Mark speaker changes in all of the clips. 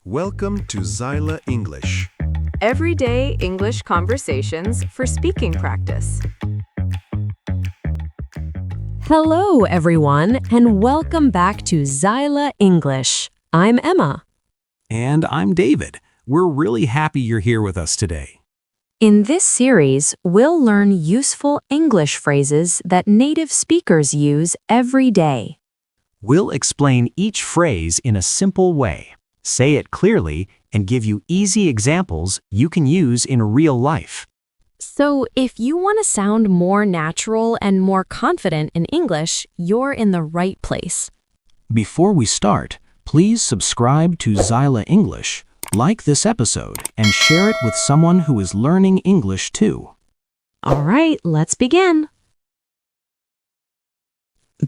Speaker 1: Welcome to Zyla English.
Speaker 2: Everyday English conversations for speaking practice.
Speaker 3: Hello, everyone, and welcome back to Zyla English. I'm Emma.
Speaker 4: And I'm David. We're really happy you're here with us today.
Speaker 3: In this series, we'll learn useful English phrases that native speakers use every day.
Speaker 4: We'll explain each phrase in a simple way, say it clearly, and give you easy examples you can use in real life.
Speaker 3: So, if you want to sound more natural and more confident in English, you're in the right place.
Speaker 4: Before we start, please subscribe to Zyla English, like this episode, and share it with someone who is learning English too.
Speaker 3: All right, let's begin.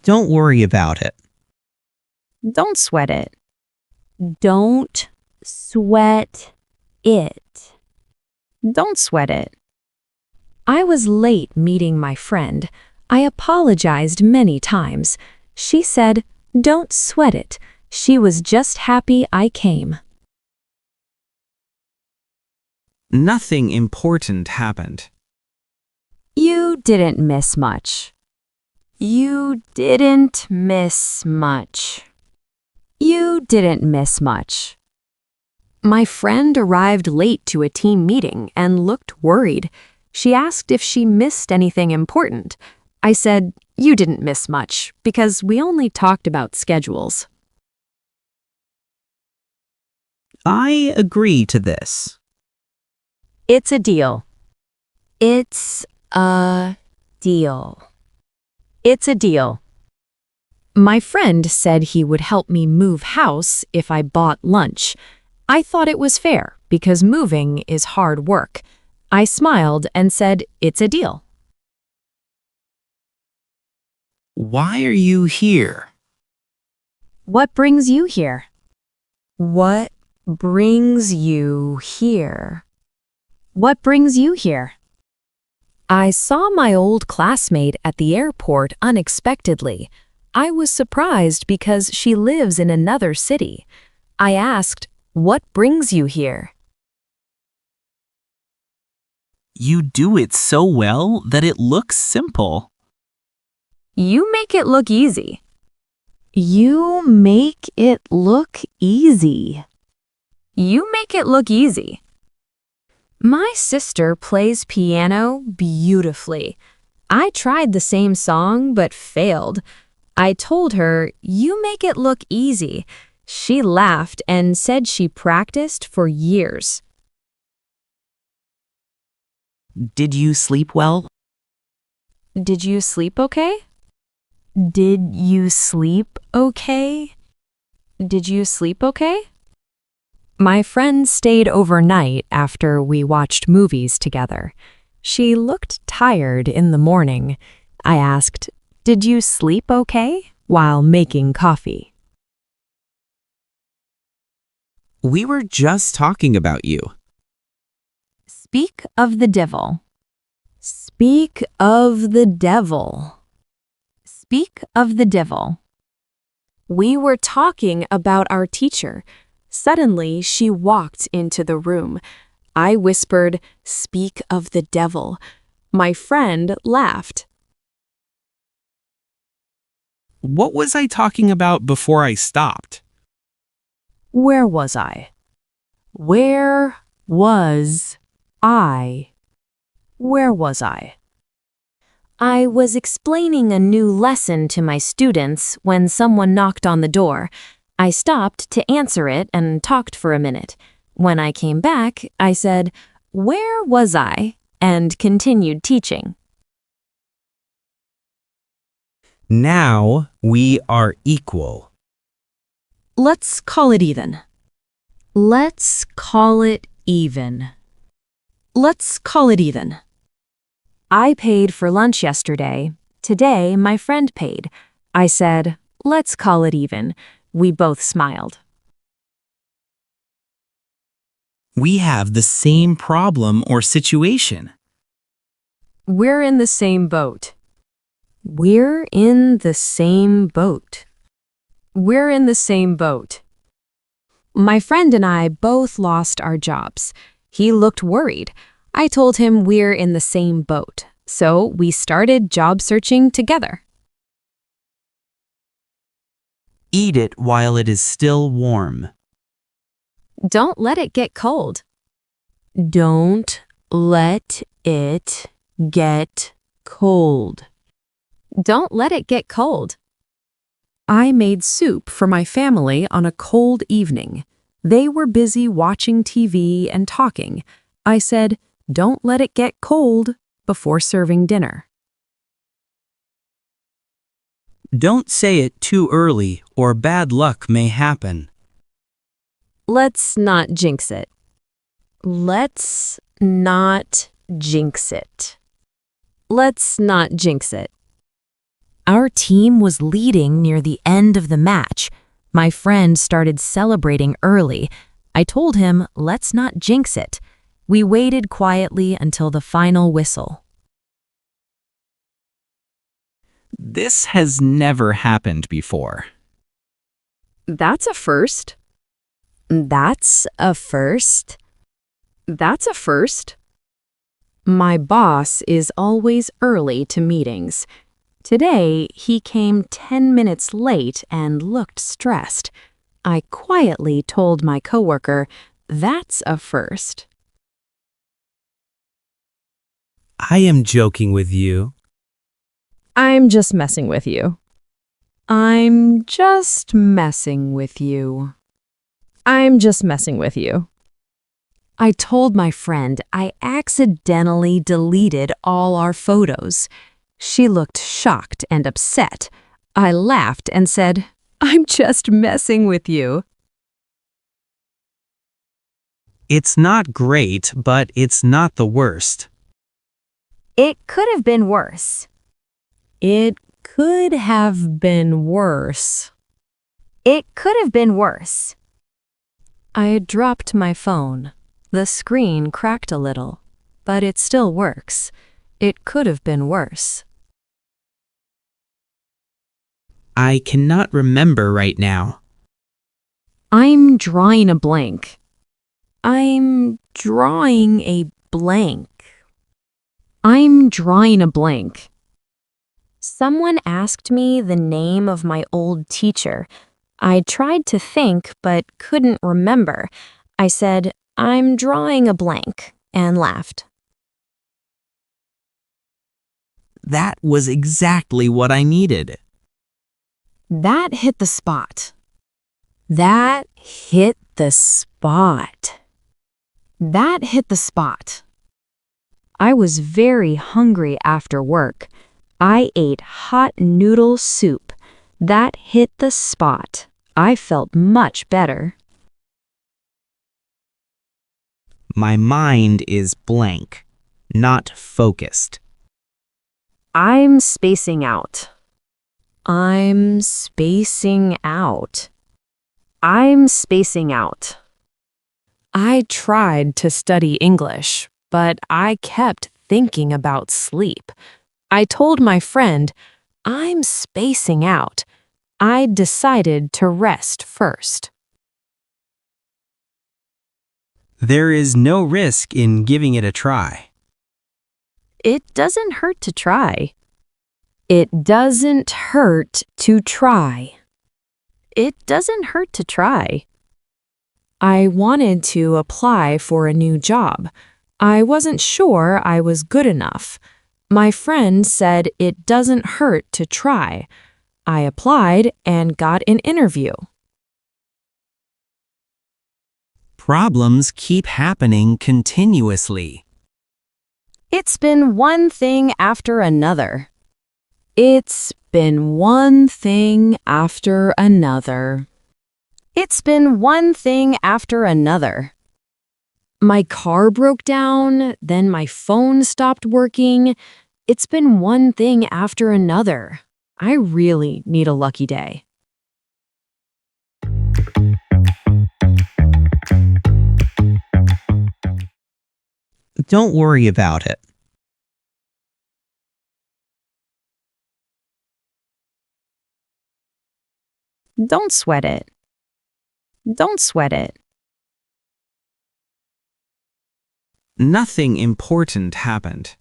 Speaker 5: Don't worry about it.
Speaker 3: Don't sweat it. Don't sweat it. Don't sweat it. I was late meeting my friend. I apologized many times. She said, "Don't sweat it." She was just happy I came.
Speaker 5: Nothing important happened.
Speaker 3: You didn't miss much. You didn't miss much. You didn't miss much. My friend arrived late to a team meeting and looked worried. She asked if she missed anything important. I said, "You didn't miss much, because we only talked about schedules."
Speaker 5: I agree to this.
Speaker 3: It's a deal. It's a deal. It's a deal. My friend said he would help me move house if I bought lunch. I thought it was fair because moving is hard work. I smiled and said, "It's a deal."
Speaker 5: Why are you here?
Speaker 3: What brings you here? What brings you here? What brings you here? I saw my old classmate at the airport unexpectedly. I was surprised because she lives in another city. I asked, "What brings you here?"
Speaker 5: You do it so well that it looks simple.
Speaker 3: You make it look easy. You make it look easy. You make it look easy. My sister plays piano beautifully. I tried the same song but failed. I told her, "You make it look easy." She laughed and said she practiced for years.
Speaker 5: Did you sleep well?
Speaker 3: Did you sleep okay? Did you sleep okay? Did you sleep okay? My friend stayed overnight after we watched movies together. She looked tired in the morning. I asked, "Did you sleep okay?" while making coffee.
Speaker 5: We were just talking about you.
Speaker 3: Speak of the devil. Speak of the devil. Speak of the devil. We were talking about our teacher. Suddenly, she walked into the room. I whispered, "Speak of the devil." My friend laughed.
Speaker 5: What was I talking about before I stopped?
Speaker 3: Where was I? Where was I? Where was I? I was explaining a new lesson to my students when someone knocked on the door. I stopped to answer it and talked for a minute. When I came back, I said, "Where was I?" and continued teaching.
Speaker 5: Now we are equal.
Speaker 3: Let's call it even. Let's call it even. Let's call it even. I paid for lunch yesterday. Today, my friend paid. I said, "Let's call it even." We both smiled.
Speaker 5: We have the same problem or situation.
Speaker 3: We're in the same boat. We're in the same boat. We're in the same boat. My friend and I both lost our jobs. He looked worried. I told him we're in the same boat, so we started job searching together.
Speaker 5: Eat it while it is still warm.
Speaker 3: Don't let it get cold. Don't let it get cold. Don't let it get cold. I made soup for my family on a cold evening. They were busy watching TV and talking. I said, "Don't let it get cold," before serving dinner.
Speaker 5: Don't say it too early or bad luck may happen.
Speaker 3: Let's not jinx it. Let's not jinx it. Let's not jinx it. Our team was leading near the end of the match. My friend started celebrating early. I told him, let's not jinx it. We waited quietly until the final whistle.
Speaker 5: This has never happened before.
Speaker 2: That's a first.
Speaker 3: That's a first.
Speaker 2: That's a first.
Speaker 3: My boss is always early to meetings. Today, he came 10 minutes late and looked stressed. I quietly told my coworker, "That's a first."
Speaker 5: I am joking with you.
Speaker 3: I'm just messing with you. I'm just messing with you. I'm just messing with you. I told my friend I accidentally deleted all our photos. She looked shocked and upset. I laughed and said, "I'm just messing with you."
Speaker 5: It's not great, but it's not the worst.
Speaker 3: It could have been worse. It could have been worse. It could have been worse. I dropped my phone. The screen cracked a little, but it still works. It could have been worse.
Speaker 5: I cannot remember right now.
Speaker 3: I'm drawing a blank. I'm drawing a blank. I'm drawing a blank. Someone asked me the name of my old teacher. I tried to think but couldn't remember. I said, "I'm drawing a blank," and laughed.
Speaker 5: That was exactly what I needed.
Speaker 3: That hit the spot. That hit the spot. That hit the spot. I was very hungry after work. I ate hot noodle soup. That hit the spot. I felt much better.
Speaker 5: My mind is blank, not focused.
Speaker 3: I'm spacing out. I'm spacing out. I'm spacing out. I tried to study English, but I kept thinking about sleep. I told my friend, "I'm spacing out." I decided to rest first.
Speaker 5: There is no risk in giving it a try.
Speaker 3: It doesn't hurt to try. It doesn't hurt to try. It doesn't hurt to try. I wanted to apply for a new job. I wasn't sure I was good enough. My friend said it doesn't hurt to try. I applied and got an interview.
Speaker 5: Problems keep happening continuously.
Speaker 3: It's been one thing after another. It's been one thing after another. It's been one thing after another. My car broke down, then my phone stopped working. It's been one thing after another. I really need a lucky day.
Speaker 5: Don't worry about it.
Speaker 3: Don't sweat it. Don't sweat it.
Speaker 5: Nothing important happened.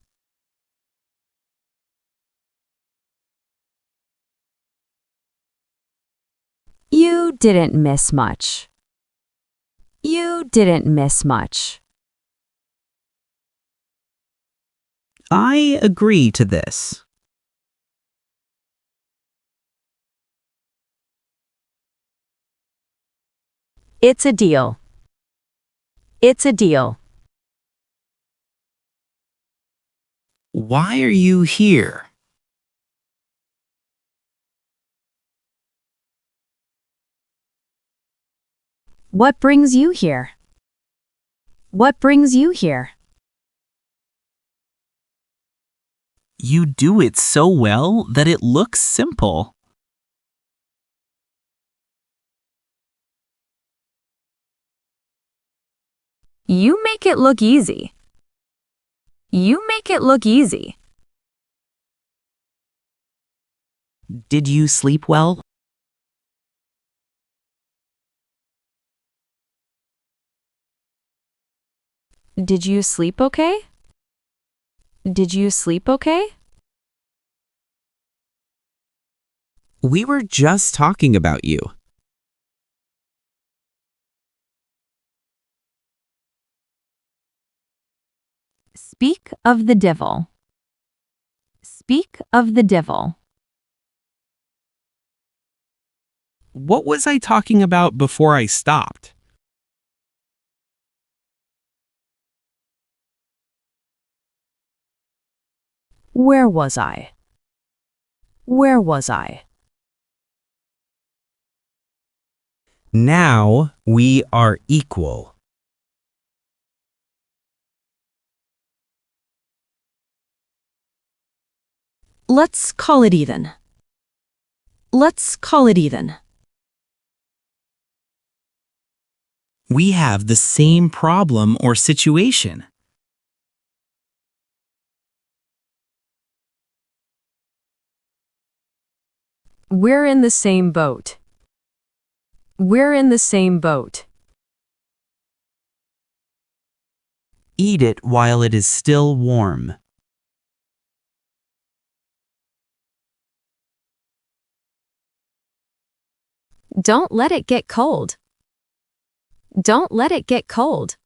Speaker 3: You didn't miss much. You didn't miss much.
Speaker 5: I agree to this.
Speaker 3: It's a deal. It's a deal.
Speaker 5: Why are you here?
Speaker 3: What brings you here? What brings you here?
Speaker 5: You do it so well that it looks simple.
Speaker 3: You make it look easy. You make it look easy.
Speaker 5: Did you sleep well?
Speaker 3: Did you sleep okay? Did you sleep okay?
Speaker 5: We were just talking about you.
Speaker 3: Speak of the devil. Speak of the devil.
Speaker 5: What was I talking about before I stopped?
Speaker 3: Where was I? Where was I?
Speaker 5: Now we are equal.
Speaker 3: Let's call it even. Let's call it even.
Speaker 5: We have the same problem or situation.
Speaker 3: We're in the same boat. We're in the same boat.
Speaker 5: Eat it while it is still warm.
Speaker 3: Don't let it get cold. Don't let it get cold.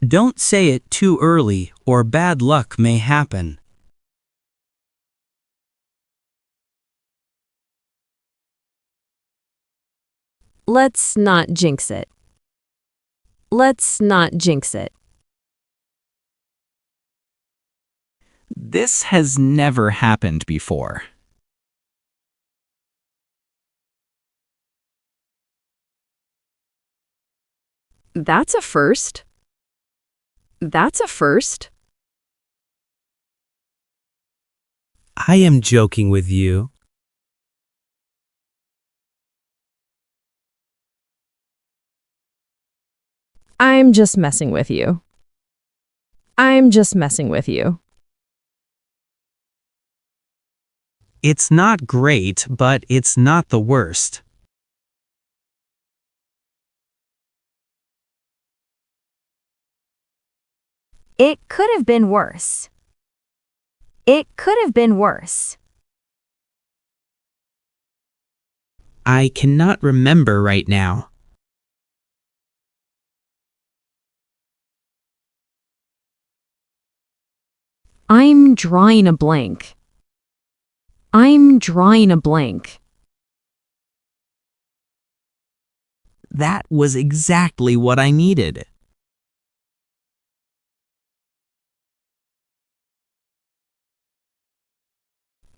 Speaker 5: Don't say it too early or bad luck may happen.
Speaker 3: Let's not jinx it. Let's not jinx it.
Speaker 5: This has never happened before.
Speaker 2: That's a first. That's a first.
Speaker 5: I am joking with you.
Speaker 3: I'm just messing with you. I'm just messing with you.
Speaker 5: It's not great, but it's not the worst.
Speaker 3: It could have been worse. It could have been worse.
Speaker 5: I cannot remember right now.
Speaker 3: I'm drawing a blank. I'm drawing a blank.
Speaker 5: That was exactly what I needed.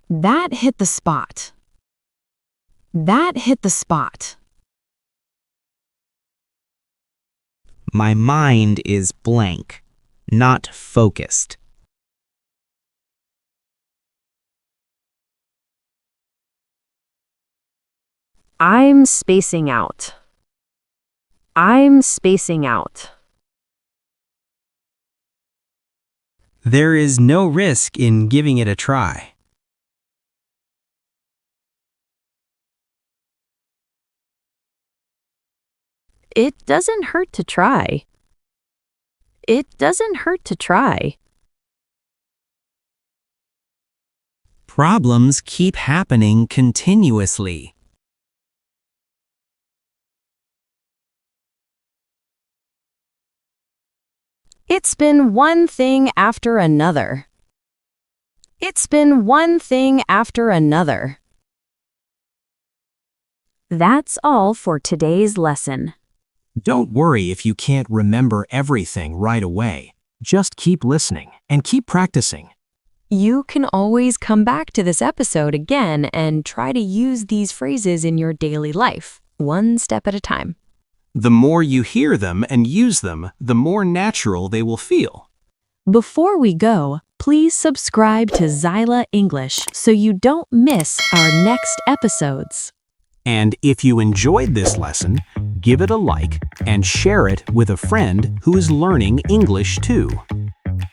Speaker 3: That hit the spot. That hit the spot.
Speaker 5: My mind is blank, not focused.
Speaker 3: I'm spacing out. I'm spacing out.
Speaker 5: There is no risk in giving it a try.
Speaker 3: It doesn't hurt to try. It doesn't hurt to try.
Speaker 5: Problems keep happening continuously.
Speaker 3: It's been one thing after another. It's been one thing after another. That's all for today's lesson.
Speaker 4: Don't worry if you can't remember everything right away. Just keep listening and keep practicing.
Speaker 3: You can always come back to this episode again and try to use these phrases in your daily life, one step at a time.
Speaker 4: The more you hear them and use them, the more natural they will feel.
Speaker 3: Before we go, please subscribe to Zyla English so you don't miss our next episodes.
Speaker 4: And if you enjoyed this lesson, give it a like and share it with a friend who is learning English too.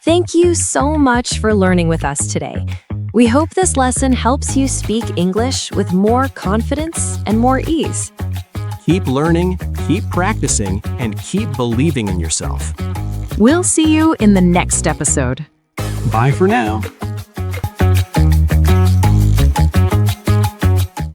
Speaker 3: Thank you so much for learning with us today. We hope this lesson helps you speak English with more confidence and more ease.
Speaker 4: Keep learning, keep practicing, and keep believing in yourself.
Speaker 3: We'll see you in the next episode.
Speaker 4: Bye for now.